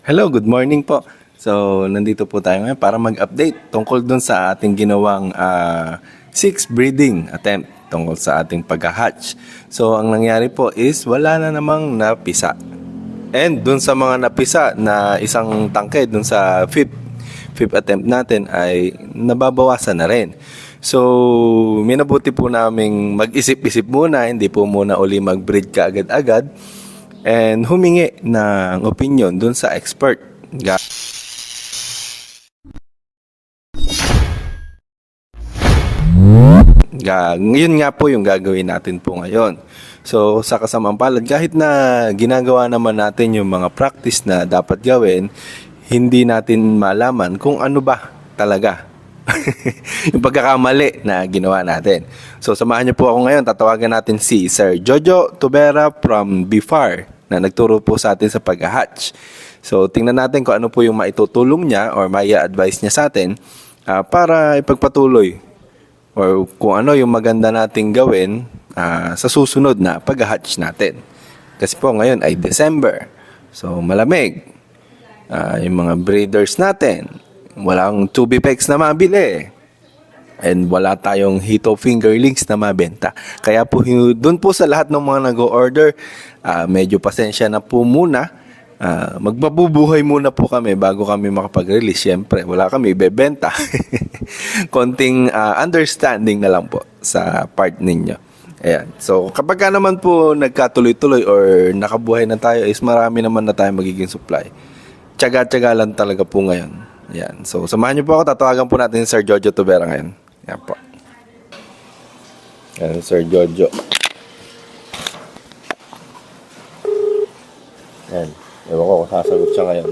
Hello, good morning po. So, nandito po tayo ngayon para mag-update tungkol dun sa ating ginawang sixth breeding attempt tungkol sa ating pag-hatch. So, ang nangyari po is wala na namang napisa. And dun sa mga napisa na isang tangke dun sa fifth attempt natin ay nababawasan na rin. So, minabuti po naming mag-isip-isip muna, hindi po muna uli mag-breed ka agad-agad and humingi ng opinion dun sa expert. Ngayon nga po yung gagawin natin po ngayon. So sa kasamang palad, kahit na ginagawa naman natin yung mga practice na dapat gawin, hindi natin malaman kung ano ba talaga yung pagkakamali na ginawa natin. So samahan niyo po ako ngayon, tatawagan natin si Sir Jojo Tubera from BIFAR na nagturo po sa atin sa pag-hatch. So tingnan natin kung ano po yung maitutulong niya or mai-advise niya sa atin para ipagpatuloy or kung ano yung maganda nating gawin sa susunod na pag-hatch natin. Kasi po ngayon ay December. So malamig. Yung mga breeders natin, walang tubipex na mabili. And wala tayong hito fingerlings na mabenta. Kaya po doon po sa lahat ng mga nag-order, medyo pasensya na po muna. Magbabubuhay muna po kami bago kami makapag-release. Siyempre, wala kami ibebenta. Konting understanding na lang po sa part ninyo. Ayan. So, kapag ka naman po nagkatuloy-tuloy or nakabuhay na tayo is marami naman na tayo magiging supply. Tiyaga-tiyaga lang talaga po ngayon. Ayan. So, samahan niyo po ako. Tatawagan po natin si Sir Jojo Tubera ngayon. Ayan po. Ayan, Sir Jojo. Ayan. Ewan ko kung sasagot siya ngayon.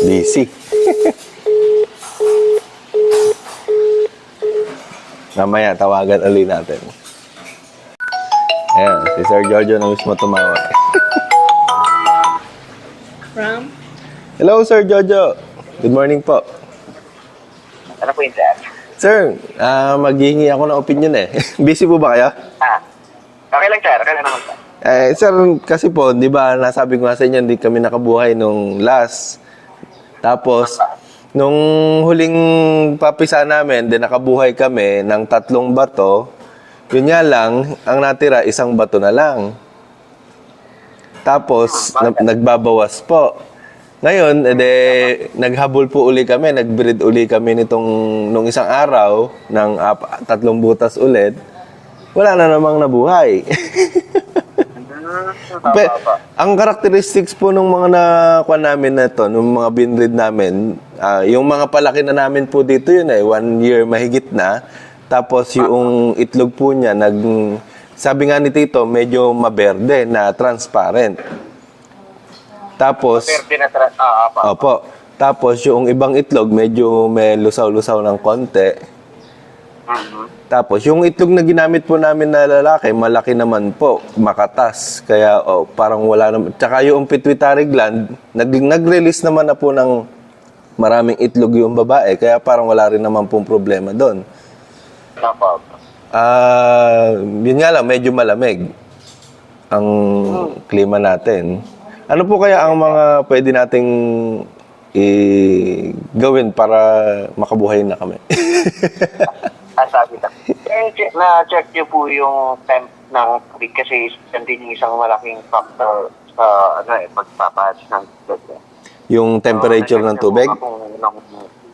Busy. Mamaya, tawagan ulit natin. Ayan, si Sir Jojo na mismo tumawag. From? Hello, Sir Jojo. Good morning po. Ano po yun, sir? Sir, maghihingi ako ng opinion eh. Busy po ba kayo? Okay lang, sir. Okay lang naman, sir. Sir, kasi po, di ba, nasabi ko nga sa inyo, hindi kami nakabuhay nung last. Tapos, nung huling papisa namin, din nakabuhay kami ng 3 bato. Yun nga lang, ang natira, 1 bato na lang. Tapos, nagbabawas po. Ngayon, naghabol po uli kami, nagbreed uli kami nung isang araw ng 3 butas ulit. Wala na namang nabuhay. Ang characteristics po ng mga nakuha namin na ito, ng mga binread namin, yung mga palaki na namin po dito yun 1 year mahigit na. Tapos yung itlog po niya, sabi nga ni Tito, medyo maberde na transparent. Tapos, opo. Tapos yung ibang itlog, medyo may lusaw-lusaw ng konti. Tapos, yung itlog na ginamit po namin na lalaki, malaki naman po, makatas. Kaya, parang wala naman. Tsaka yung pituitary gland, nag-release naman na po ng maraming itlog yung babae. Kaya parang wala rin naman pong problema doon. Yun nga lang, medyo malamig ang klima natin. Ano po kaya ang mga pwede nating gawin para makabuhay na kami? Sabi na. Na-check nyo po yung temp ng tubig kasi yan din yung isang malaking factor sa pagpapahatch ng tubig. Yung temperature ng tubig?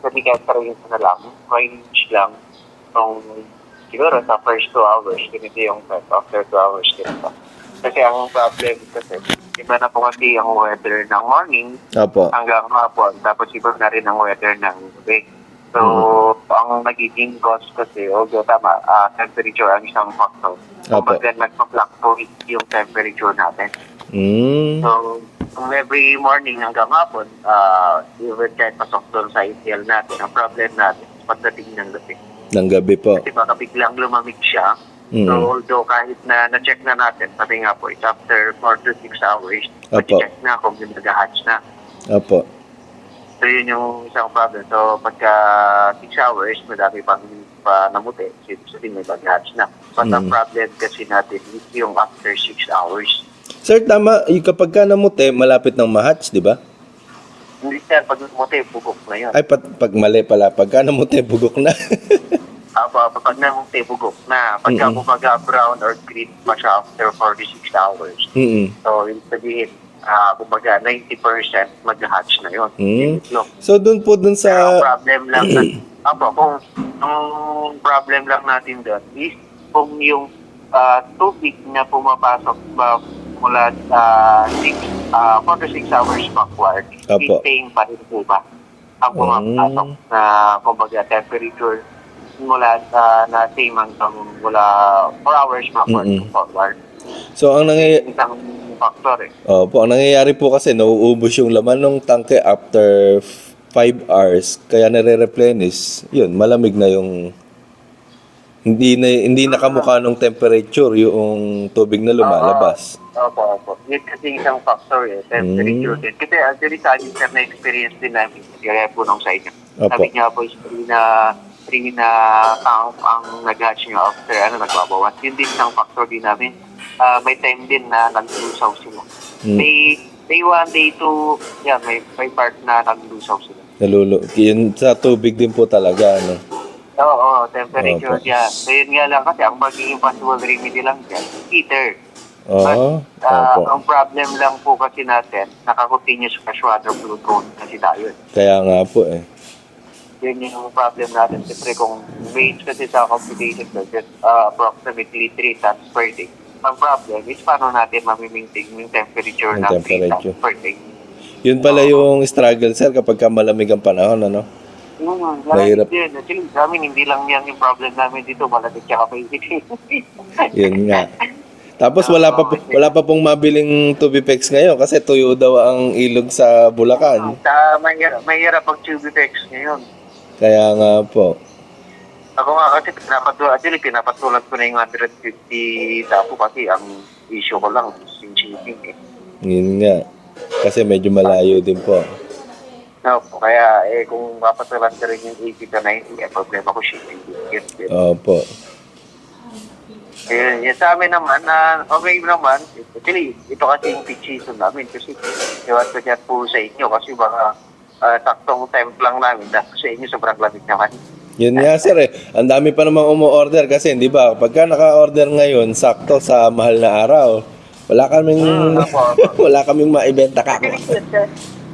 Kasi temperature na lang, range lang. Siguro sa first 2 hours, ganito yung temp. After 2 hours, ganito. Kasi ang problem kasi, iba na po kasi ang weather ng morning hanggang hapon, tapos iba na rin ang weather ng tubig. So, ang nagiging cause kasi, tama, temperature ang isang factor. Kumbaga, nagpa-fluctuate yung temperature natin. So, Kung every morning hanggang hapon, even kahit pasok doon sa ATL natin, ang problem natin, pagdating ng gabi. Ng gabi po. Kasi baka biglang lumamig siya. Mm. So, although kahit na na-check na natin, sabi nga po, it's after 4 to 6 hours, Apo. check na kung yung nag-hatch na. Opo. So, yun yung isang problem. So, pagka 6 hours, madami pang namuti. So, may mag-hatch na. But ang problem kasi natin is yung after 6 hours. Sir, tama, yung kapag ka namuti, malapit ng ma-hatch, di ba? Hindi sir, pag namuti, bugok na yun. Ay, pag mali pala, pagka namuti, bugok na. Pag namuti, bugok na. Pagka bumaga brown or green pa siya after 46 hours. Mm-mm. So, yung sabihin, kumbaga 90% mag-hatch na yun. Mm. Itlog. So, dun po dun Pero ang sa... problem lang kung ang problem lang natin doon is kung yung tubig na pumapasok mula 4 to 6 hours backward, Apo. same pa rin po ba ang pumapasok na kumbaga temperature mula na same hanggang mula 4 hours backward to forward. So, ang nangyayari... Isang factor eh. Opo, ang nangyayari po kasi, nauubos yung laman ng tangke after 5 hours, kaya nare-replenish. Yun, malamig na yung... Hindi nakamukha ng temperature yung tubig na lumalabas. Opo. Yun kasi isang factor eh, temperature din. Kasi actually sa akin sir, na-experience din namin, kaya po nung sa inyo. Opo. Sabi niya po, is 3 na tank ang nag-hatch nyo after nagbabawas. Yun din isang factor din namin. May time din na naglusaw sila. May 1 day to, may part na naglusaw sila. Yun sa tubig din po talaga, ano? Oo, temperature Opo. yan. So yun nga lang kasi, ang magiging possible remedy lang dyan, heater. Oo. But, Opo. ang problem lang po kasi natin, naka-continuous freshwater flow zone kasi tayo. Kaya nga po eh. Yun yung problem natin. Siyempre kung range kasi sa computation just approximately 3 tons per day. Ang problem is paano natin mamimaintain yung temperature Yung ng 3 temperature. tons per day. Yun pala yung struggle, sir, kapag ka malamig ang panahon, ano? Mahirap Mahirap. din. Actually, sa amin, hindi lang yan yung problem namin dito. Malamig siya kapag Yun nga. Tapos wala pa pong mabiling Tubipex ngayon kasi tuyo daw ang ilog sa Bulacan. Mahirap ang Tubipex ngayon. Kaya nga po. Ako nga kasi pinapatulan ko na yung 150 tapo kasi ang issue ko lang is yung shipping eh. Yun nga. Kasi medyo malayo din po. No, kaya kung papatulan ka rin yung 80 to 90, problema ko shipping. Yun. Opo. Yun sa amin naman, okay naman. Actually, ito kasi yung peak season namin kasi iwan ko dyan po sa inyo kasi baka taktong temp lang namin dahil sa inyo sobrang lamig naman. Yun nga sir eh. Ang dami pa namang umu-order kasi hindi ba? Pagka naka-order ngayon, sakto sa mahal na araw. Wala kaming wala kaming maibenta ka.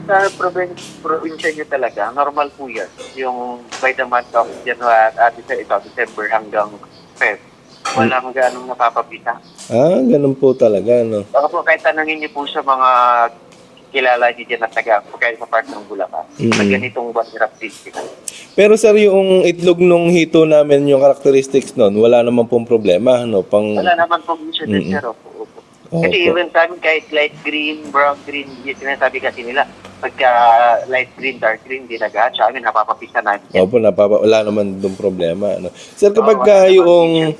Sa probinsya nyo talaga, normal po yan. Yung by the month of January, December hanggang Feb, walang ganong napapabita. Ah, ganun po talaga, no? Baka po kahit tanongin niyo po sa mga kilala niyo dyan na taga, kahit sa part ng Bulacan, na ganitong hirap festival. Pero sir, yung itlog nung hito namin, yung characteristics nun, wala naman pong problema, no? Wala naman po minsan din, sir. Opo. Kasi even sa amin, kahit light green, brown green, yung sinasabi kasi nila, pagka light green, dark green, di nag-hatch, sa amin, napapapisa namin. Opo, wala naman doon problema, no? Sir, kapag yung...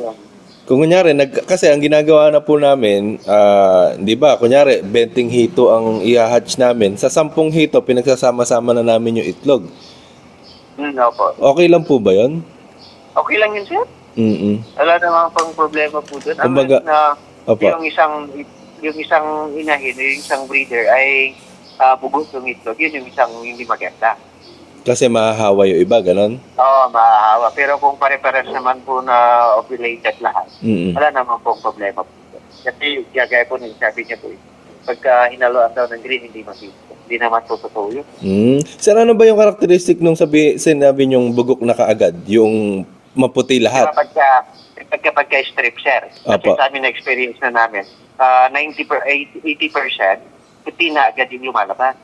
Kung kunyari, kasi ang ginagawa na po namin, di ba, kunyari, 20 hito ang i-hatch namin. Sa 10 hito, pinagsasama-sama na namin yung itlog. Opo. Okay lang po ba yun? Okay lang yun, sir. Wala namang pang problema po doon. Kumbaga, opo. Yung isang inahin, yung isang breeder ay bugot yung itlog. Yun yung isang hindi maganda. Kasi mahahawa yung iba, ganon? Oo, mahahawa. Pero kung pare-pares naman po na ovulated lahat, wala naman po problema po. Kasi gagaya po nung sabi niya po, pagka hinaloan daw ng green, hindi naman po totoo yun. Sir, ano ba yung karakteristik nung sinabi niyong bugok na kaagad? Yung maputi lahat? Pagka-strip, sir. Kasi sa amin na experience na namin, 80% puti na agad yung lumalabas.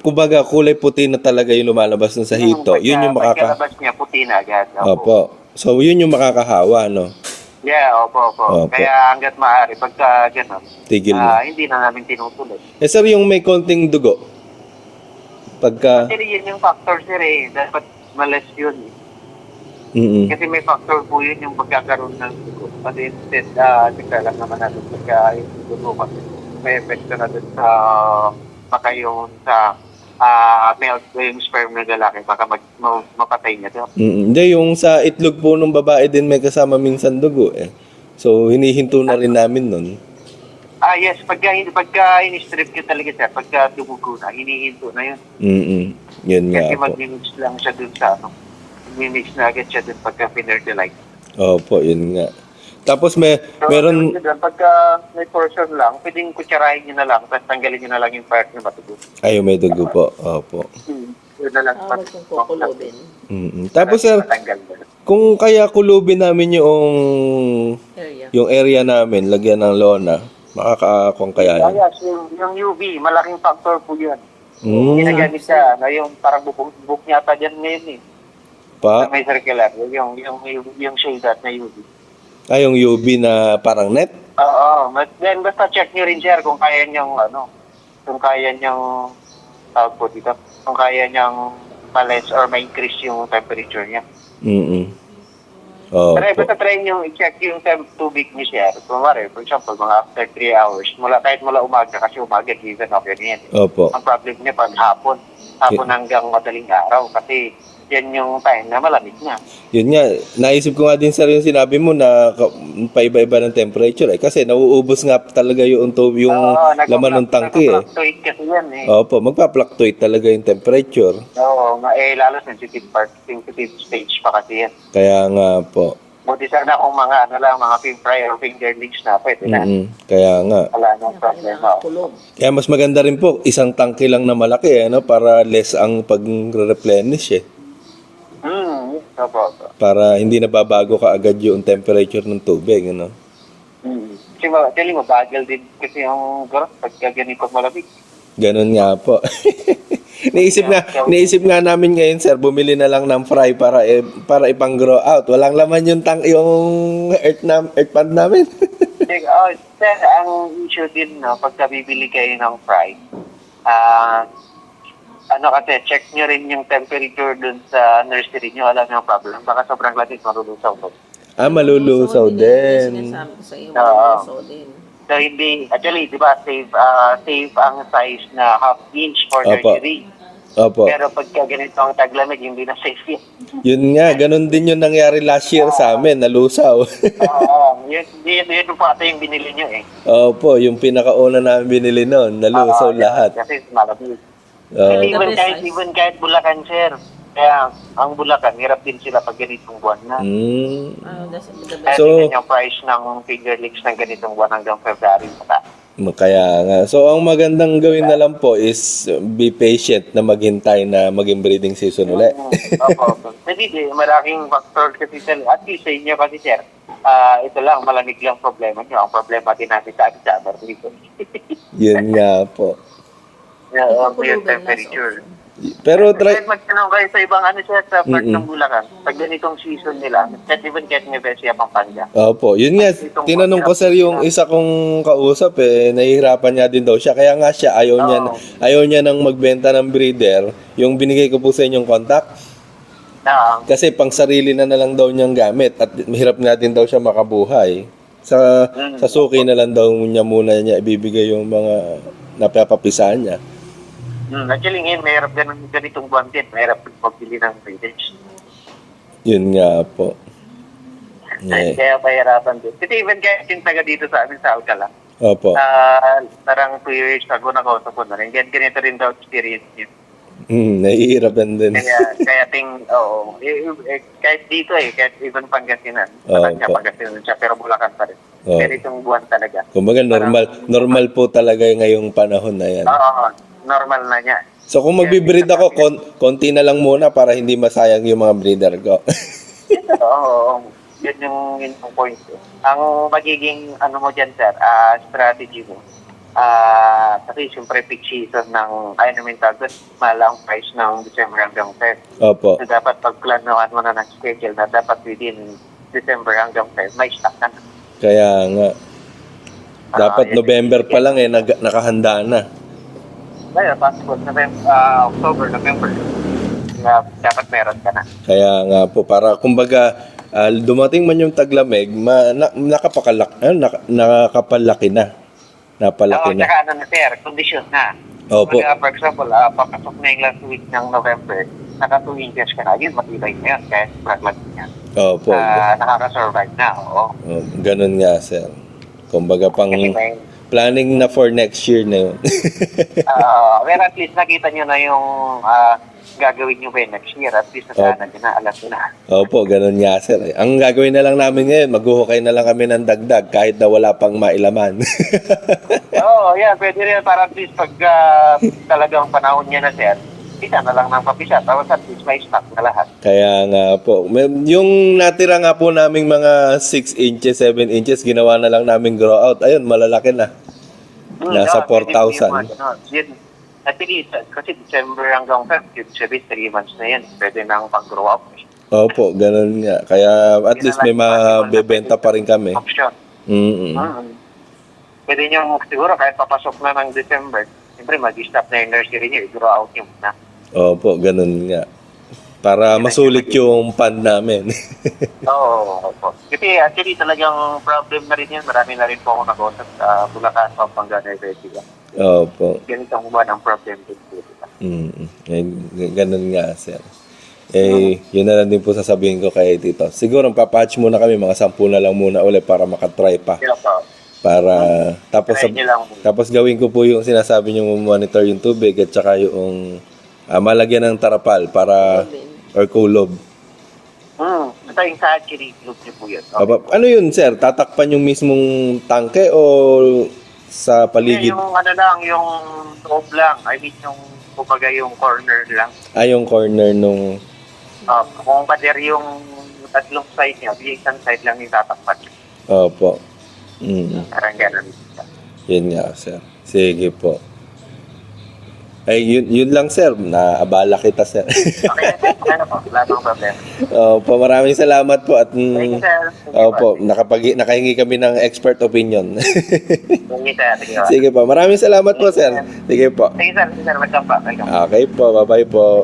Kumbaga kulay puti na talaga yung lumalabas sa hito. Yun yung pagkalabas niya, puti na agad. Opo. So, yun yung makakahawa, no? Yeah, opo, opo. Opo. Kaya hanggat maaari, pagka gano'n, Tigil na. hindi na namin tinutuloy. Sir, yung may konting dugo, pagka... Actually, yun yung factor, sir, eh. Dapat malas yun, eh. Mm-mm. Kasi may factor po yun yung pagkakaroon ng dugo. Kasi instead, tika lang naman natin pagka yung dugo kasi may epekto na dun sa baka yung sa male yung sperm ng lalaki, baka mapatay niya doon. Hindi, yung sa itlog po ng babae din may kasama minsan dugo eh. So, hinihinto na rin namin nun. Yes, pagka in-strip nyo talaga, sir, pagka dumugo na, hinihinto na yun. Yun nga Kasi po. mag-mix lang siya dun sa mag-mix na agad siya dun pagka pinertilize. Opo, yun nga. Tapos So, meron... pagka may portion lang, pwedeng kutsarahin nyo na lang, tapos tanggalin nyo na lang yung part na matugo. Ay, may dugo po. Opo. Yun na lang. Huwag kong kukulubin. Tapos sir, Matanggal na. kung kaya kulubin namin Area. yung area namin, lagyan ng lona, makakaakong kaya yun. Yes, yung UV, malaking factor po yun. Mm. Ginagamit siya, ngayon parang bubuk niya pa dyan ngayon eh. Pa? May circular, yung shade at na UV. Ay, yung UV na parang net? Oo, but then basta check nyo rin, sir, kung kaya niyang kung kaya niyang tawag po dito, kung kaya niyang balance or ma-increase yung temperature niya. Opo. Pero basta try nyo i-check yung tubig niyo, sir. Kumari, for example, mga after 3 hours, kahit mula umaga, kasi umaga given off yan. Opo. Ang problem niya pag hapon hanggang madaling araw, kasi yan yung time na malamig na. Yun nga, naisip ko nga din sir yung sinabi mo na paiba-iba ng temperature eh. Kasi nauubos nga talaga yung laman ng tangke eh. Nagpa-fluctuate kasi yan eh. Opo, magpa-fluctuate talaga yung temperature. Oo, lalo sensitive stage pa kasi yan. Kaya nga po. Buti sana kung mga mga fry or fingerlings na pwede na. Kaya nga. Wala nang problema. Kulog. Kaya mas maganda rin po, isang tangke lang na malaki eh, no? Para less ang pag-replenish eh. Opo. Para hindi nababago kaagad yung temperature ng tubig, ano? Kasi actually mabagal din kasi yung garot pagka ganito malamig. Ganun nga po. Naisip nga namin ngayon, sir, bumili na lang ng fry para ipang-grow out. Walang laman yung earth pond namin. Sir, ang issue din, pagka bibili kayo ng fry, kasi check nyo rin yung temperature dun sa nursery nyo, alam nyo ang problem. Baka sobrang lamig, malulusaw to. Malulusaw din. Sinasabi ko sa iyo, malulusaw din. So, hindi, actually, di ba, safe ang size na half inch for nursery. Opo. Pero pagka ganito ang taglamig, hindi na safe yan. Yun nga, ganun din yung nangyari last year sa amin, nalusaw. Yun po ata yung binili nyo eh. Opo, yung pinakauna namin binili noon, nalusaw lahat. Kasi malamig. Opo. Even kahit Bulacan, sir. Kaya ang Bulacan, hirap din sila pag ganitong buwan na. That's the Kaya best. tingnan yung price ng fingerlings ng ganitong buwan hanggang February. Kaya nga. So, ang magandang gawin na lang po is be patient na maghintay na maging breeding season ulit. Opo. Kasi malaking factor kasi at least sa inyo kasi, sir, ito lang, malamig lang problema nyo. Ang problema din natin sa summer dito. Yun nga po. Yung temperature. Pero try... Kahit magtanong kayo sa ibang sir, sa part ng Bulacan, pag ganitong season nila, kahit may Besia Pampanga. Opo, yun nga, tinanong ko sir yung isa kong kausap nahihirapan niya din daw siya. Kaya nga siya, ayaw niya nang magbenta ng breeder. Yung binigay ko po sa inyong contact. Kasi pang sarili na lang daw niyang gamit at mahirap nga din daw siya makabuhay. Sa suki na lang daw niya muna niya ibibigay yung mga napapapisahan niya. Actually, ngayon, mahirap ganitong buwan din. Mahirap magbili ng breeders. Yun nga po. Kaya pahirapan din. Kasi even kahit yung taga dito sa amin sa Alcala, Opo. parang 2 years ago nakausap ko na rin. Ganito rin daw experience niya. Nahihirapan din. Kaya kahit dito kahit even Pangasinan. Pangasinan siya, pero Bulacan pa rin. Pero itong buwan talaga. Kumbaga normal po talaga ngayong panahon na yan. Oo, normal na niya. So kung magbi-breed ako, konti na lang muna para hindi masayang yung mga breeder ko. Oo, yun yung point. Ang magiging mo dyan, sir, strategy mo. Kasi siyempre peak season ng malang price ng December hanggang Feb. Opo. So dapat pagplanuhan mo na ng schedule na dapat within December hanggang Feb, may stock na. Kaya nga. Dapat Yun. November pa lang nakahanda na. Kaya possible, October, November, na dapat meron ka na. Kaya nga po, para kumbaga, dumating man yung taglamig, nakapalaki na. Napalaki Oo, na. tsaka ano na sir, condition na. Opo. Kaya, for example, papasok na yung last week ng November, naka 2 inches ka na, yun, matibay na yun, kahit fragment niya. Opo. Nakaka-survive na, oo. Oh, ganun nga, sir. Kumbaga pang Kasi may, planning na for next year na yun. well, at least nakita nyo na yung gagawin nyo ba next year, at least nasana nyo na, alam nyo na. Opo, ganun nga, sir. Ang gagawin na lang namin ngayon, maghuhukay na lang kami ng dagdag kahit na wala pang mailaman. Oo, yeah, pwede rin para at least pag talagang panahon niya na sir, pisa na lang ng papisa, tapos at least may stock na lahat. Kaya nga po. Yung natira nga po naming mga 6 inches, 7 inches, ginawa na lang namin grow out. Ayun, malalaki na. Nasa 4,000. Yun. Actually, kasi December hanggang Feb, sabi 3 months na yan. Pwede nang pag-grow up. Opo, ganun nga. Kaya at least may mabebenta pa rin kami. Option. Mm-mm. Pwede nyo siguro kahit papasok na ng December, siyempre mag-stop na yung nursery nyo, i-grow out nyo na. Opo, ganun nga. Para masulit yung pan namin. Oo, opo. Kasi actually talagang problem na rin yan. Marami na rin po ako nag-usap sa Bulacan, Pampanga, Nueva. Opo. Ganito ang buwan ang problem din po. Ganun nga, sir. Yun na lang din po sasabihin ko kay Tito. Siguro, papatch muna kami, mga 10 na lang muna ulit para makatry pa. Kaya po, Para, try nyo lang. tapos gawin ko po yung sinasabi nyo, monitor yung tubig at saka yung malagyan ng tarapal para, or kulob. Ito yung sa actually, look nyo po yun. Ano yun, sir? Tatakpan yung mismong tangke o sa paligid? Yung ano lang, yung loob lang. I mean, yung kumbaga yung corner lang. Yung corner nung... Kung pader yung tatlong side niya, yung isang side lang yung tatakpan. Opo. Parang gano'n. Yun nga, sir. Sige po. Yun lang, sir. Naabala kita, sir. Okay na po. Wala pang problem. Opo, maraming salamat po. At, Thank you, sir. opo, nakahingi kami ng expert opinion. Thank you, sir. Sige po. Maraming salamat po, sir. Sige po. Thank you, sir. Sir, welcome pa. Welcome. Okay po. Bye-bye po.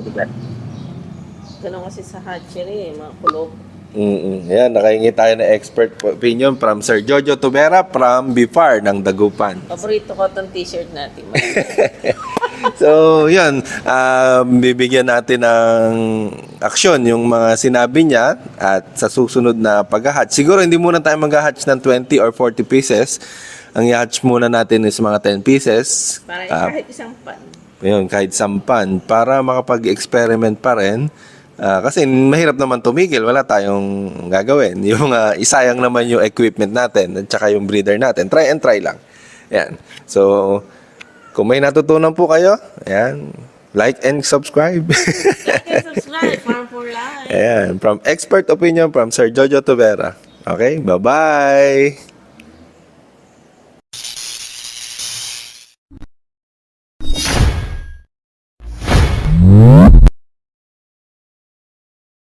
Ganun kasi sa hatchery, mga kulob. Yan, nakahingi tayo ng expert opinion from Sir Jojo Tubera from Bifar ng Dagupan. Paborito ko itong t-shirt natin. So, yan. Bibigyan natin ng aksyon yung mga sinabi niya at sa susunod na pag-hatch. Siguro hindi muna tayo mag-hatch ng 20 or 40 pieces. Ang i-hatch muna natin is mga 10 pieces. Para kahit isang pan. Yun, kahit sampan. Para makapag-experiment pa rin. Kasi mahirap naman tumigil, wala tayong gagawin. Yung isayang naman yung equipment natin at saka yung breeder natin. Try and try lang. Yan. So, kung may natutunan po kayo, ayan, like and subscribe. Like and subscribe, Farm for Life. Ayan, from expert opinion from Sir Jojo Tubera. Okay, bye-bye!